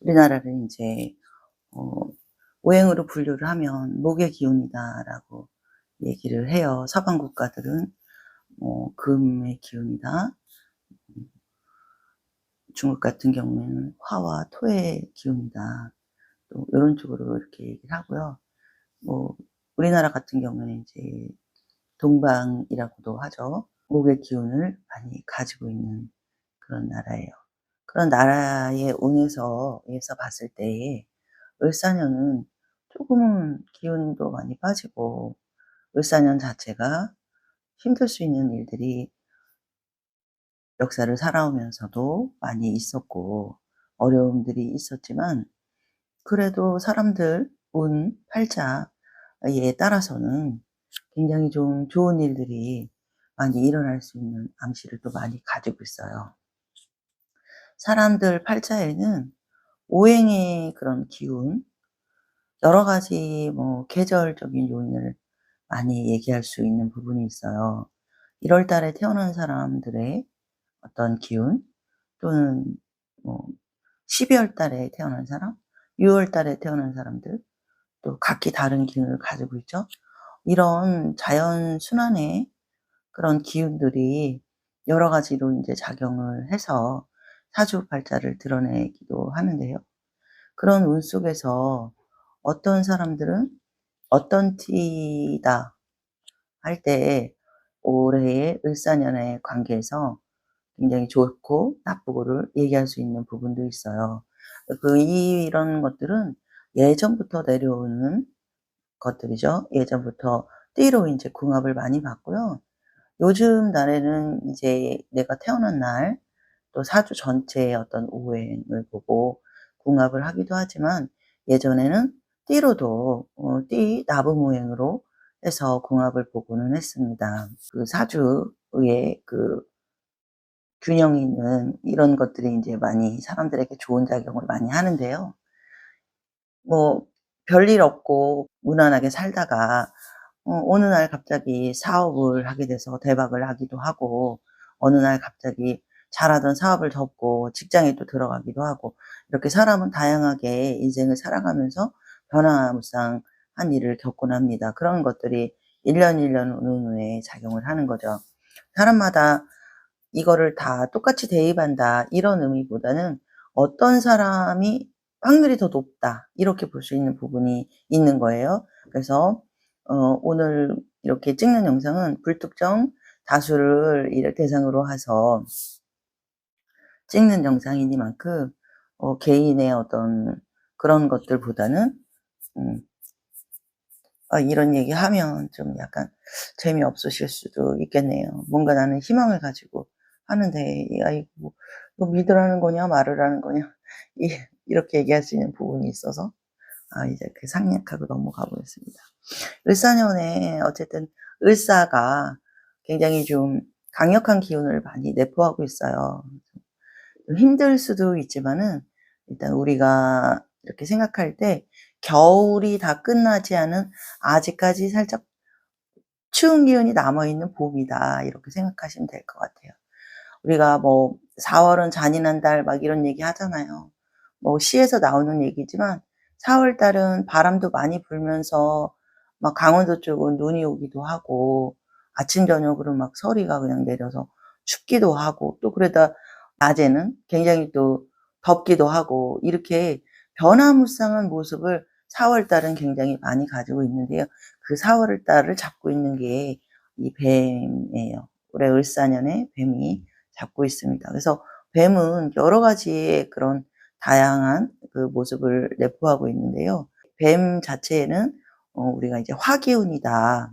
우리나라를 이제 어 오행으로 분류를 하면 목의 기운이다라고 얘기를 해요. 서방 국가들은 금의 기운이다. 중국 같은 경우에는 화와 토의 기운이다. 또 요런 쪽으로 이렇게 얘기를 하고요. 뭐 우리나라 같은 경우에는 이제 동방이라고도 하죠. 목의 기운을 많이 가지고 있는 그런 나라예요. 그런 나라의 운에서 봤을 때에 을사년은 조금은 기운도 많이 빠지고 을사년 자체가 힘들 수 있는 일들이 역사를 살아오면서도 많이 있었고 어려움들이 있었지만 그래도 사람들 운, 팔자에 따라서는 굉장히 좀 좋은 일들이 많이 일어날 수 있는 암시를 또 많이 가지고 있어요. 사람들 팔자에는 오행의 그런 기운, 여러 가지 계절적인 요인을 많이 얘기할 수 있는 부분이 있어요. 1월 달에 태어난 사람들의 어떤 기운, 또는 뭐 12월 달에 태어난 사람, 6월 달에 태어난 사람들, 또 각기 다른 기운을 가지고 있죠. 이런 자연 순환의 그런 기운들이 여러 가지로 인제 작용을 해서 사주팔자를 드러내기도 하는데요. 그런 운 속에서 어떤 사람들은 '어떤 티다.' 할 때 올해의 을사년의 관계에서 굉장히 좋고 나쁘고를 얘기할 수 있는 부분도 있어요. 이런 것들은 예전부터 내려오는 것들이죠. 예전부터 띠로 인제 궁합을 많이 봤고요. 요즘 날에는 이제 내가 태어난 날 또 사주 전체의 어떤 오행을 보고 궁합을 하기도 하지만 예전에는 띠로도 띠 나부모행으로 해서 궁합을 보고는 했습니다. 그 사주의 그 균형 있는 이런 것들이 인제 많이 사람들에게 좋은 작용을 많이 하는데요. 뭐 별일 없고 무난하게 살다가 어느 날 갑자기 사업을 하게 돼서 대박을 나기도 하고 어느 날 갑자기 잘하던 사업을 접고 직장에 또 들어가기도 하고 이렇게 사람은 다양하게 인생을 살아가면서 변화무쌍한 일을 겪곤 합니다. 그런 것들이 1년 1년 오는 후에 작용을 하는 거죠. 사람마다 이거를 다 똑같이 대입한다 이런 의미보다는 어떤 사람이 확률이 더 높다 이렇게 볼 수 있는 부분이 있는 거예요. 그래서 오늘 이렇게 찍는 영상은 불특정 다수를 대상으로 해서 찍는 영상이니만큼 개인의 어떤 그런 것들보다는 음 이런 얘기하면 좀 약간 재미없으실 수도 있겠네요. 뭔가 나는 희망을 가지고 하는데 이거 뭐 믿으라는 거냐 말을 하는 거냐 이렇게 얘기할 수 있는 부분이 있어서 이제 그 생략하고 넘어가 보겠습니다. 을사년에 어쨌든 을사가 굉장히 좀 강력한 기운을 많이 내포하고 있어요. 좀 힘들 수도 있지만은 일단 우리가 이렇게 생각할 때 겨울이 다 끝나지 않은 아직까지 살짝 추운 기운이 남아 있는 봄이다. 이렇게 생각하시면 될 것 같아요. 우리가 뭐 4 월은 잔인한 달 막 이런 얘기 하잖아요. 뭐 시에서 나오는 얘기지만 4월 달은 바람도 많이 불면서 막 강원도 쪽은 눈이 오기도 하고 아침 저녁으로 막 서리가 그냥 내려서 춥기도 하고 또 그러다 낮에는 굉장히 또 덥기도 하고 이렇게 변화무쌍한 모습을 4월 달은 굉장히 많이 가지고 있는데요. 그 4월 달을 잡고 있는 게 이 뱀이에요. 올해 을사년에 뱀이 잡고 있습니다. 그래서 뱀은 여러 가지의 그런 다양한 그 모습을 내포하고 있는데요. 뱀 자체에는 우리가 이제 화기운이다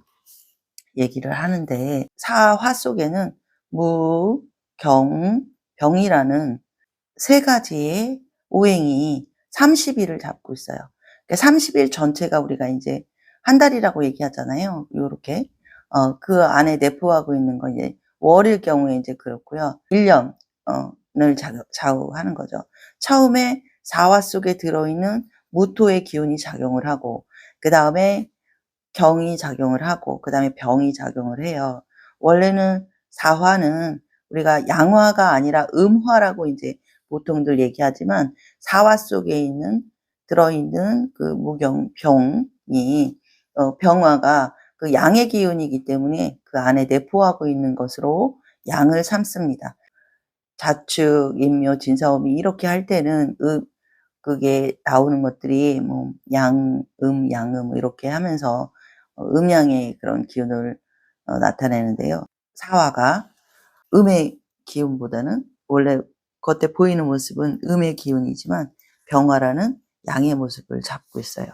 얘기를 하는데 사화 속에는 무, 경, 병이라는 세 가지의 오행이 30 일을 잡고 있어요. 그러니까 30일 전체가 우리가 인제 한 달이라고 얘기하잖아요. 요렇게. 그 안에 내포하고 있는 건 이제 월일 경우에 인제 그렇고요. 1 년 을 좌우하는 거죠. 처음에 사화 속에 들어있는 무토의 기운이 작용을 하고 그다음에 경이 작용을 하고 그다음에 병이 작용을 해요. 원래는 사화는 우리가 양화가 아니라 음화라고 인제 보통들 얘기하지만 사화 속에 들어있는 그 병이 병화가 그 양의 기운이기 때문에 그 안에 내포하고 있는 것으로 양을 삼습니다. 자축, 인묘, 진사오미 이렇게 할 때는 그게 나오는 것들이 뭐 양음 이렇게 하면서 음양의 그런 기운을 나타내는데요. 사화가 음의 기운보다는 원래 겉에 보이는 모습은 음의 기운이지만 병화라는 양의 모습을 잡고 있어요.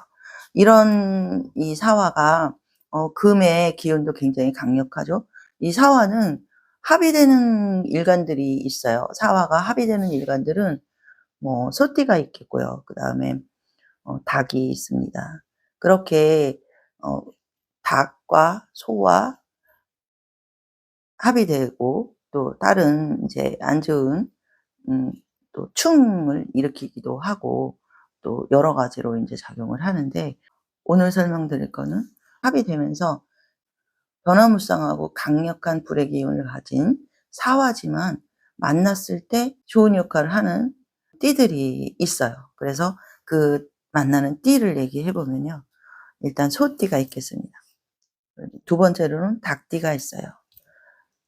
이런 이 사화가 금의 기운도 굉장히 강력하죠. 이 사화는 합이 되는 일간들이 있어요. 사화가 합이 되는 일간들은 뭐 소띠가 있겠고요. 그다음에 닭이 있습니다. 그렇게 어 닭과 소와 합이 되고 또 다른 인제 안 좋은 음 또 충을 일으키기도 하고 또 여러 가지로 인제 작용을 하는데, 오늘 설명드릴 거는 합이 되면서 변화무쌍하고 강력한 불의 기운을 가진 사화지만 만났을 때 좋은 역할을 하는 띠들이 있어요. 그래서 그 만나는 띠를 얘기해 보면요. 일단 소띠가 있겠습니다. 두 번째로는 닭띠가 있어요.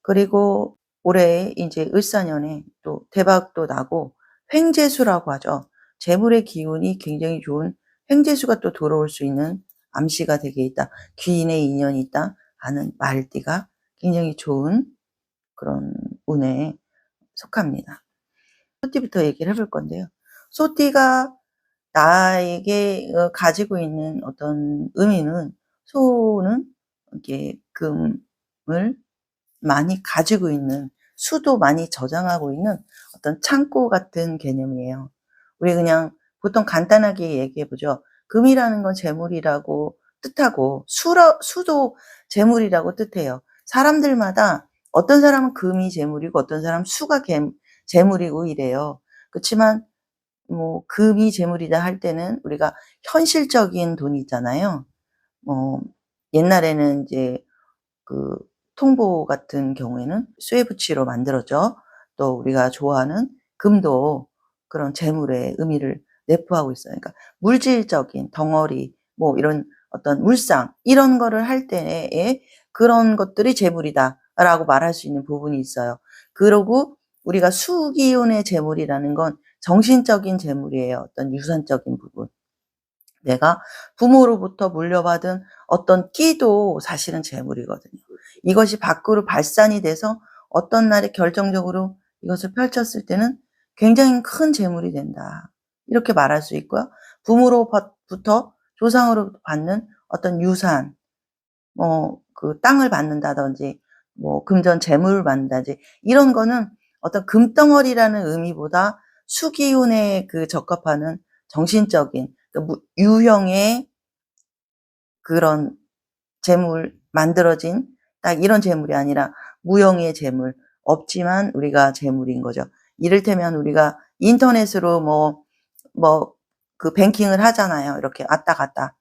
그리고 올해 인제 을사년에 또 대박도 나고 횡재수라고 하죠. 재물의 기운이 굉장히 좋은 횡재수가 또 들어올 수 있는 암시가 되게 있다. 귀인의 인연이 있다 하는 말띠가 굉장히 좋은 그런 운에 속합니다. 소띠부터 얘기를 해볼 건데요. 소띠가 나에게 가지고 있는 어떤 의미는, 소는 이렇게 금을 많이 가지고 있는, 수도 많이 저장하고 있는 어떤 창고 같은 개념이에요. 우리 그냥 보통 간단하게 얘기해 보죠. 금이라는 건 재물이라고 뜻하고 수도 재물이라고 뜻해요. 사람들마다 어떤 사람은 금이 재물이고 어떤 사람은 수가 재물이고 이래요. 그렇지만 뭐 금이 재물이다 할 때는 우리가 현실적인 돈이 있잖아요. 뭐 옛날에는 이제 그 통보 같은 경우에는 쇠붙이로 만들어져 또 우리가 좋아하는 금도 그런 재물의 의미를 내포하고 있어요. 그러니까 물질적인 덩어리 뭐 이런 어떤 물상 이런 거를 할 때에 그런 것들이 재물이다라고 말할 수 있는 부분이 있어요. 그러고 우리가 수기운의 재물이라는 건 정신적인 재물이에요. 어떤 유산적인 부분. 내가 부모로부터 물려받은 어떤 끼도 사실은 재물이거든요. 이것이 밖으로 발산이 돼서 어떤 날에 결정적으로 이것을 펼쳤을 때는 굉장히 큰 재물이 된다. 이렇게 말할 수 있고요. 부모로부터 조상으로부터 받는 어떤 유산, 뭐 그 땅을 받는다든지 뭐 금전 재물을 받는다든지 이런 거는 어떤 금덩어리라는 의미보다 수기운에 그 적합하는 정신적인 유형의 그런 재물, 만들어진 딱 이런 재물이 아니라 무형의 재물, 없지만 우리가 재물인 거죠. 이를테면 우리가 인터넷으로 그 뱅킹을 하잖아요. 이렇게 왔다 갔다.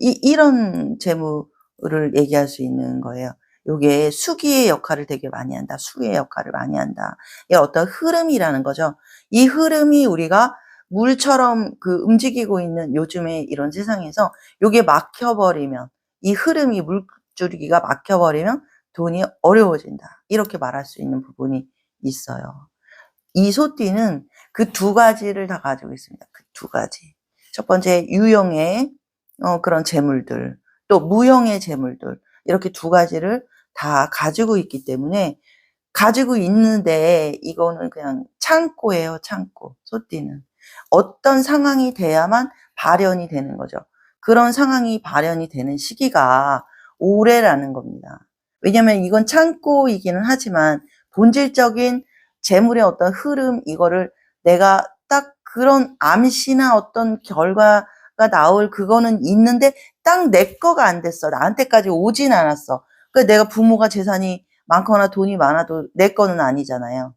이런 재물을 얘기할 수 있는 거예요. 요게 수기의 역할을 되게 많이 한다. 수의 역할을 많이 한다. 이게 어떤 흐름이라는 거죠. 이 흐름이 우리가 물처럼 그 움직이고 있는 요즘의 이런 세상에서 요게 막혀버리면, 이 흐름이 물줄기가 막혀버리면 돈이 어려워진다. 이렇게 말할 수 있는 부분이 있어요. 이 소띠는 그 두 가지를 다 가지고 있습니다. 그 두 가지. 첫 번째 유형의 그런 재물들, 또 무형의 재물들, 이렇게 두 가지를 다 가지고 있기 때문에, 가지고 있는데 이거는 그냥 창고예요, 창고. 소띠는. 어떤 상황이 돼야만 발현이 되는 거죠. 그런 상황이 발현이 되는 시기가 올해라는 겁니다. 왜냐면 이건 창고이기는 하지만 본질적인 재물의 어떤 흐름, 이거를 내가 딱 그런 암시나 어떤 결과가 나올 그거는 있는데 딱 내 거가 안 됐어. 나한테까지 오진 않았어. 그러니까 내가 부모가 재산이 많거나 돈이 많아도 내 거는 아니잖아요.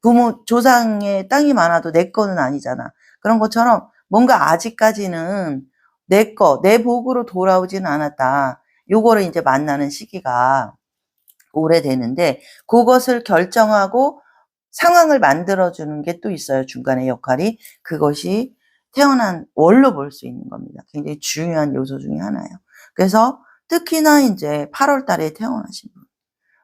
부모 조상의 땅이 많아도 내 거는 아니잖아. 그런 것처럼 뭔가 아직까지는 내 복으로 돌아오지는 않았다. 요거를 이제 만나는 시기가 오래되는데, 그것을 결정하고 상황을 만들어 주는 게 또 있어요, 중간에 역할이. 그것이 태어난 월로 볼 수 있는 겁니다. 굉장히 중요한 요소 중에 하나예요. 그래서 특히나 인제 8월 달에 태어나신 분,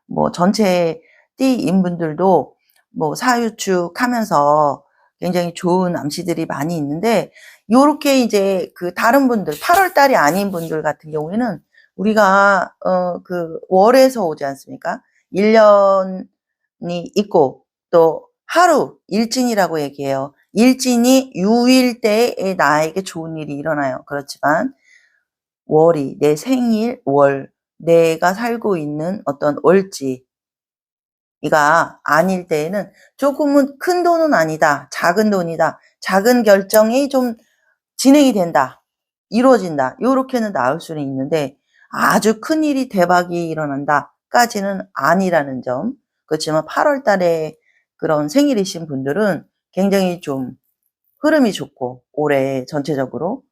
뭐 전체 띠인 분들도 뭐 사유축하면서 굉장히 좋은 암시들이 많이 있는데, 요렇게 이제 그 다른 분들 8월 달이 아닌 분들 같은 경우에는 우리가 그 월에서 오지 않습니까? 1 년이 있고 또 하루 일진이라고 얘기해요. 일진이 6일 때에 나에게 좋은 일이 일어나요. 그렇지만 월이 내 생일 월, 내가 살고 있는 어떤 월지 이가 아닐 때에는 조금은 큰 돈은 아니다, 작은 돈이다, 작은 결정이 좀 진행이 된다, 이루어진다, 요렇게는 나올 수는 있는데 아주 큰일이 대박이 일어난다까지는 아니라는 점. 그렇지만 8월 달에 그런 생일이신 분들은 굉장히 좀 흐름이 좋고 올해 전체적으로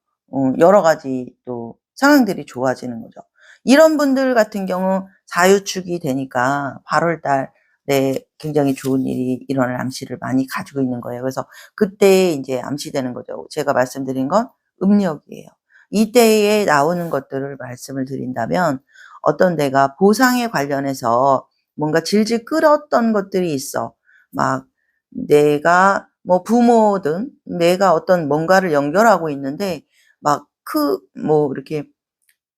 여러 가지 또 상황들이 좋아지는 거죠. 이런 분들 같은 경우 사유축이 되니까 8월 달에 굉장히 좋은 일이 일어날 암시를 많이 가지고 있는 거예요. 그래서 그때 인제 암시되는 거죠. 제가 말씀드린 건 음력이에요. 이때에 나오는 것들을 말씀을 드린다면, 어떤 내가 보상에 관련해서 뭔가 질질 끌었던 것들이 있어. 막 내가 뭐 부모든 내가 어떤 뭔가를 연결하고 있는데 막 뭐 이렇게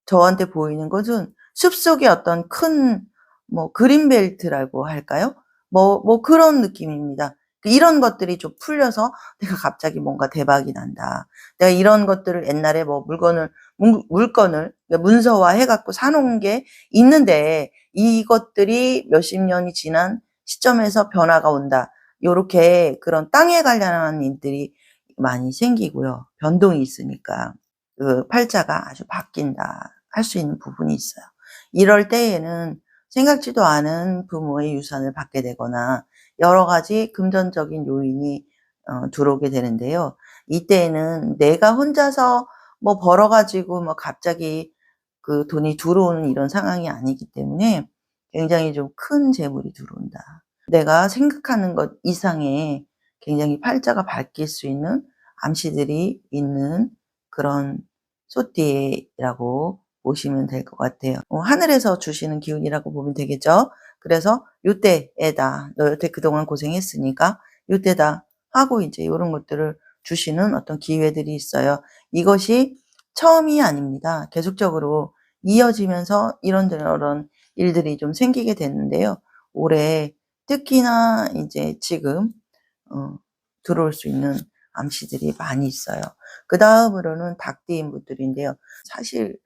저한테 보이는 것은 숲속의 어떤 큰 뭐 그린벨트라고 할까요? 뭐 그런 느낌입니다. 이런 것들이 좀 풀려서 내가 갑자기 뭔가 대박이 난다. 내가 이런 것들을 옛날에 뭐 물건을 문서화해 갖고 사 놓은 게 있는데 이것들이 몇십 년이 지난 시점에서 변화가 온다. 요렇게 그런 땅에 관련한 일들이 많이 생기고요. 변동이 있으니까. 그 팔자가 아주 바뀐다 할 수 있는 부분이 있어요. 이럴 때에는 생각지도 않은 부모의 유산을 받게 되거나 여러 가지 금전적인 요인이 들어오게 되는데요. 이때에는 내가 혼자서 뭐 벌어 가지고 뭐 갑자기 그 돈이 들어오는 이런 상황이 아니기 때문에 굉장히 좀 큰 재물이 들어온다. 내가 생각하는 것 이상의 굉장히 팔자가 바뀔 수 있는 암시들이 있는 그런 소띠라고 보시면 될 것 같아요. 하늘에서 주시는 기운이라고 보면 되겠죠. 그래서 요때에다 너 여태 그동안 고생했으니까 요때다 하고 이제 요런 것들을 주시는 어떤 기회들이 있어요. 이것이 처음이 아닙니다. 계속적으로 이어지면서 이런저런 일들이 좀 생기게 됐는데요. 올해 특히나 이제 지금 어 들어올 수 있는 암시들이 많이 있어요. 그다음으로는 닭띠인 분들인데요. 사실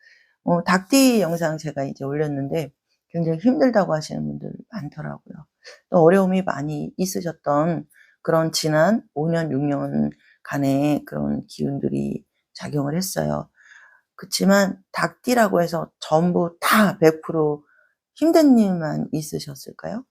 닭띠 영상 제가 이제 올렸는데 굉장히 힘들다고 하시는 분들 많더라고요. 또 어려움이 많이 있으셨던 그런 지난 5 년, 6 년간의 그런 기운들이 작용을 했어요. 그치만 닭띠라고 해서 전부 다 100% 힘든 일만 있으셨을까요?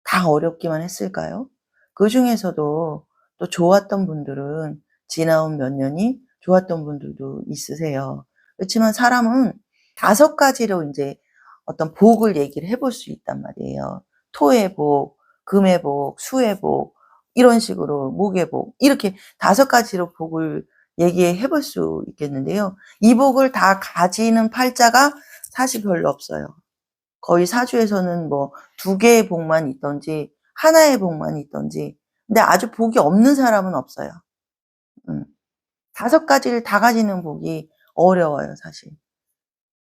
다 어렵기만 했을까요? 그중에서도 또 좋았던 분들은 지나온 몇 년이 좋았던 분들도 있으세요. 그렇지만 사람은 5가지로 인제 어떤 복을 얘기를 해볼 수 있단 말이에요. 토의 복, 금의 복, 수의 복, 이런 식으로 목의 복, 이렇게 5가지로 복을 얘기해 볼 수 있겠는데요. 이 복을 다 가지는 팔자가 사실 별로 없어요. 거의 사주에서는 뭐 2개의 복만 있든지 하나의 복만 있든지, 근데 아주 복이 없는 사람은 없어요. 음. 5가지를 다 가지는 복이 어려워요, 사실.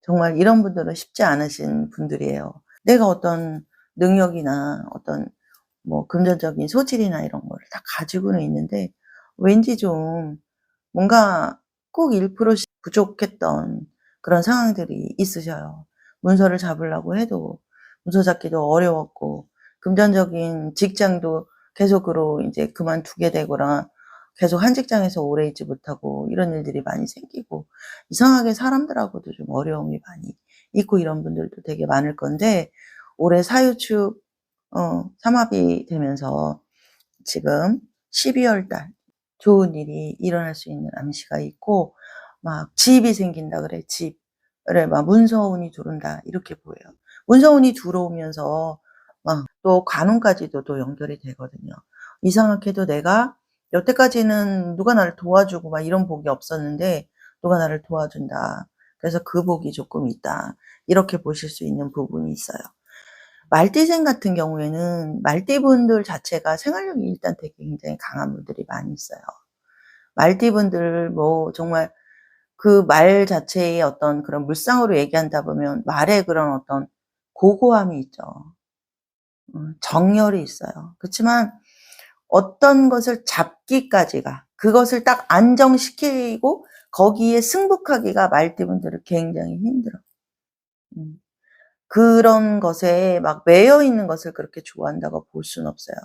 정말 이런 분들은 쉽지 않으신 분들이에요. 내가 어떤 능력이나 어떤 뭐 금전적인 소질이나 이런 거를 다 가지고는 있는데 왠지 좀 뭔가 꼭 1%씩 부족했던 그런 상황들이 있으셔요. 문서를 잡으려고 해도 문서 잡기도 어려웠고, 금전적인 직장도 계속으로 인제 그만두게 되거나 계속 한 직장에서 오래 있지 못하고 이런 일들이 많이 생기고, 이상하게 사람들하고도 좀 어려움이 많이 있고 이런 분들도 되게 많을 건데, 올해 사유축 삼합이 되면서 지금 12월 달 좋은 일이 일어날 수 있는 암시가 있고, 막 집이 생긴다 그래, 집. 그래 막 문서운이 들어온다 이렇게 보여요. 문서운이 들어오면서 또 관운까지도 또 연결이 되거든요. 이상하게도 내가 여태까지는 누가 나를 도와주고 막 이런 복이 없었는데 누가 나를 도와준다. 그래서 그 복이 조금 있다. 이렇게 보실 수 있는 부분이 있어요. 말띠생 같은 경우에는 말띠분들 자체가 생활력이 일단 되게 굉장히 강한 분들이 많이 있어요. 말띠분들 뭐 정말 그 말 자체의 어떤 그런 물상으로 얘기한다 보면 말의 그런 어떤 고고함이 있죠. 정열이 있어요. 그렇지만 어떤 것을 잡기까지가, 그것을 딱 안정시키고 거기에 승복하기가 말띠분들은 굉장히 힘들어. 음. 그런 것에 막 매여 있는 것을 그렇게 좋아한다고 볼 수는 없어요.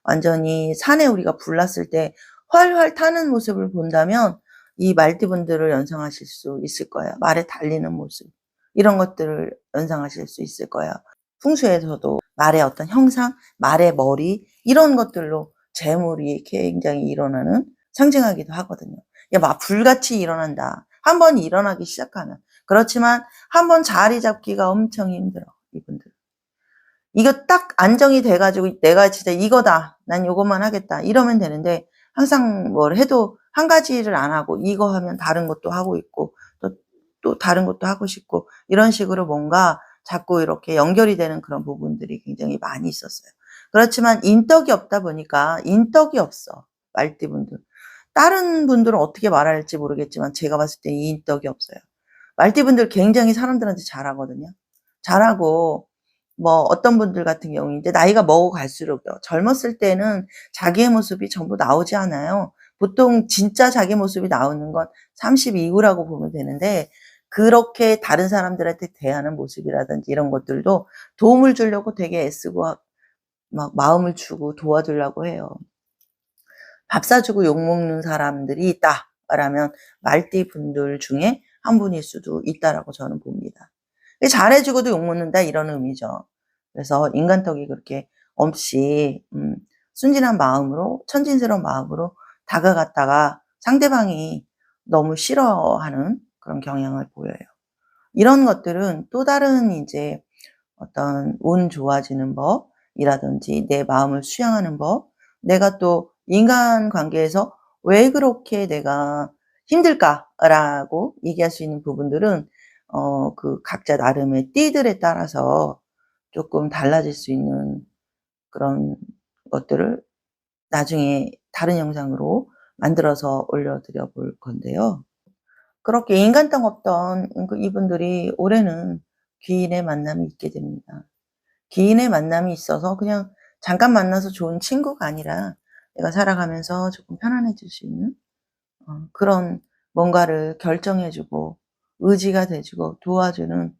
완전히 산에 우리가 불났을 때 활활 타는 모습을 본다면 이 말띠분들을 연상하실 수 있을 거예요. 말에 달리는 모습. 이런 것들을 연상하실 수 있을 거예요. 풍수에서도 말의 어떤 형상, 말의 머리 이런 것들로 재물이 굉장히 일어나는 상징하기도 하거든요. 막 불같이 일어난다. 한번 일어나기 시작하면. 그렇지만 한번 자리 잡기가 엄청 힘들어, 이분들. 이거 딱 안정이 돼 가지고 '내가 진짜 이거다. 난 요것만 하겠다.' 이러면 되는데 항상 뭘 해도 한 가지를 안 하고 이거 하면 다른 것도 하고 있고 또 다른 것도 하고 싶고 이런 식으로 뭔가 자꾸 이렇게 연결이 되는 그런 부분들이 굉장히 많이 있었어요. 그렇지만 인덕이 없다 보니까 인덕이 없어, 말띠분들. 다른 분들은 어떻게 말할지 모르겠지만 제가 봤을 때 이 인덕이 없어요. 말띠분들 굉장히 사람들한테 잘하거든요. 잘하고 뭐 어떤 분들 같은 경우는 이제 나이가 먹어갈수록요. 젊었을 때는 자기의 모습이 전부 나오지 않아요. 보통 진짜 자기 모습이 나오는 건 30 이후라고 보면 되는데 그렇게 다른 사람들한테 대하는 모습이라든지 이런 것들도 도움을 주려고 되게 애쓰고 막 마음을 주고 도와주려고 해요. 밥 사주고 욕먹는 사람들이 있다라면 말띠분들 중에 한 분일 수도 있다라고 저는 봅니다. 잘해주고도 욕먹는다 이런 의미죠. 그래서 인간덕이 그렇게 없이 순진한 마음으로 천진스러운 마음으로 다가갔다가 상대방이 너무 싫어하는 그런 경향을 보여요. 이런 것들은 또 다른 이제 어떤 운 좋아지는 법이라든지 내 마음을 수양하는 법, 내가 또 인간관계에서 '왜 그렇게 내가 힘들까?'라고 얘기할 수 있는 부분들은 그 각자 나름의 띠들에 따라서 쪼끔 달라질 수 있는 그런 것들을 나중에 다른 영상으로 만들어서 올려드려 볼 건데요. 그렇게 인간성 없던 이분들이 올해는 귀인의 만남이 있게 됩니다. 귀인의 만남이 있어서 그냥 잠깐 만나서 좋은 친구가 아니라 내가 살아가면서 조금 편안해질 수 있는 그런 뭔가를 결정해 주고 의지가 돼 주고 도와주는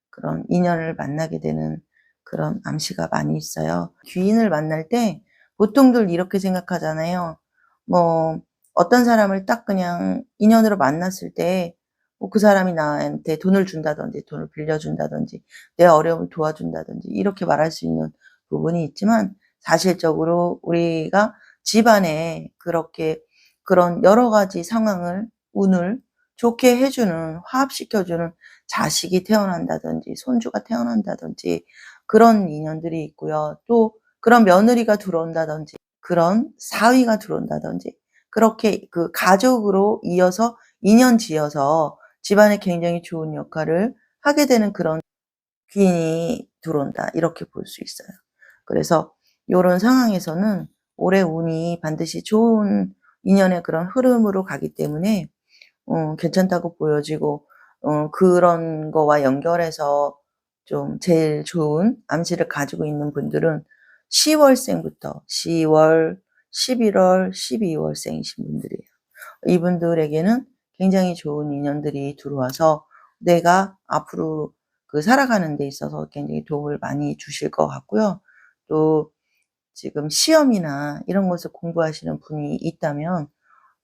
그런 인연을 만나게 되는 그런 암시가 많이 있어요. 귀인을 만날 때 보통들 이렇게 생각하잖아요. 뭐 어떤 사람을 딱 그냥 인연으로 만났을 때 뭐 그 사람이 나한테 돈을 준다든지 돈을 빌려준다든지 내 어려움을 도와준다든지 이렇게 말할 수 있는 부분이 있지만 사실적으로 우리가 집안에 그렇게 그런 여러 가지 상황을 운을 좋게 해 주는 화합시켜 주는 자식이 태어난다든지 손주가 태어난다든지 그런 인연들이 있고요. 또 그런 며느리가 들어온다든지 그런 사위가 들어온다든지 그렇게 그 가족으로 이어서 인연 지어서 집안에 굉장히 좋은 역할을 하게 되는 그런 귀인이 들어온다 이렇게 볼 수 있어요. 그래서 요런 상황에서는 올해 운이 반드시 좋은 인연의 그런 흐름으로 가기 때문에 괜찮다고 보여지고 그런 거와 연결해서 좀 제일 좋은 암시를 가지고 있는 분들은 10 월생부터 10 월, 11 월, 12 월생이신 분들이에요. 이분들에게는 굉장히 좋은 인연들이 들어와서 내가 앞으로 그 살아가는 데 있어서 굉장히 도움을 많이 주실 것 같고요. 또 지금 시험이나 이런 것을 공부하시는 분이 있다면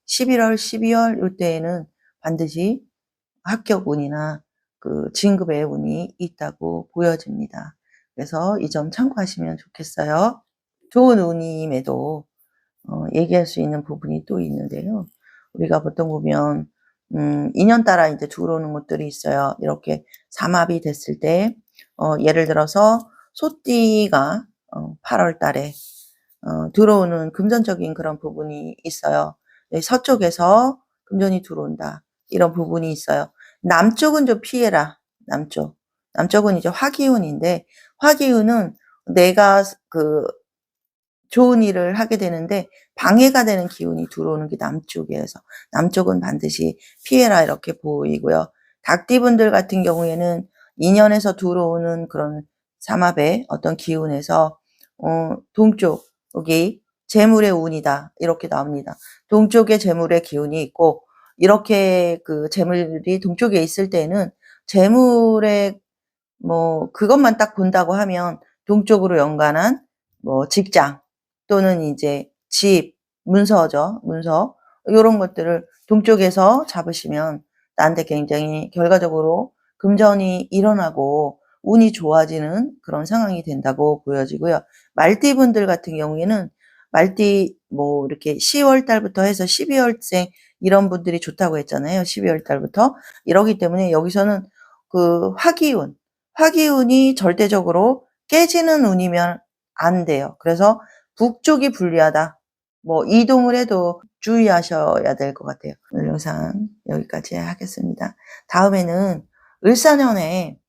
11 월, 12월 요때에는 반드시 합격 운이나 그 진급의 운이 있다고 보여집니다. 그래서 이 점 참고하시면 좋겠어요. 좋은 운임에도 얘기할 수 있는 부분이 또 있는데요. 우리가 보통 보면 인연 따라 인제 들어오는 것들이 있어요. 이렇게 삼합이 됐을 때 예를 들어서 소띠가 8월 달에 들어오는 금전적인 그런 부분이 있어요. 예, 서쪽에서 금전이 들어온다. 이런 부분이 있어요. 남쪽은 좀 피해라. 남쪽. 남쪽은 이제 화기운인데 화기운은 내가 좋은 일을 하게 되는데 방해가 되는 기운이 들어오는 게 남쪽이어서 남쪽은 반드시 피해라 이렇게 보이고요. 닭띠분들 같은 경우에는 인연에서 들어오는 그런 삼합의 어떤 기운에서 동쪽 여기 재물의 운이다 이렇게 나옵니다. 동쪽에 재물의 기운이 있고 이렇게 그 재물이 동쪽에 있을 때는 재물의 그것만 딱 본다고 하면 동쪽으로 연관한 직장 또는 이제 집, 문서죠. 문서. 요런 것들을 동쪽에서 잡으시면 나한테 굉장히 결과적으로 금전이 일어나고 운이 좋아지는 그런 상황이 된다고 보여지고요. 말띠분들 같은 경우에는 말띠 이렇게 10월 달부터 해서 12월생 이런 분들이 좋다고 했잖아요. 12월 달부터. 이러기 때문에 여기서는 그 화기운이 절대적으로 깨지는 운이면 안 돼요. 그래서 북쪽이 불리하다. 이동을 해도 주의하셔야 될 것 같아요. 오늘 영상 여기까지 하겠습니다. 다음에는 을사년에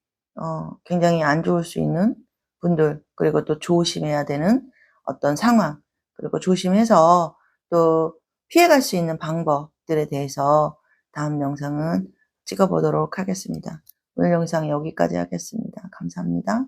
굉장히 안 좋을 수 있는 분들 그리고 또 조심해야 되는 어떤 상황 그리고 조심해서 또 피해갈 수 있는 방법들에 대해서 다음 영상은 찍어보도록 하겠습니다. 오늘 영상 여기까지 하겠습니다. 감사합니다.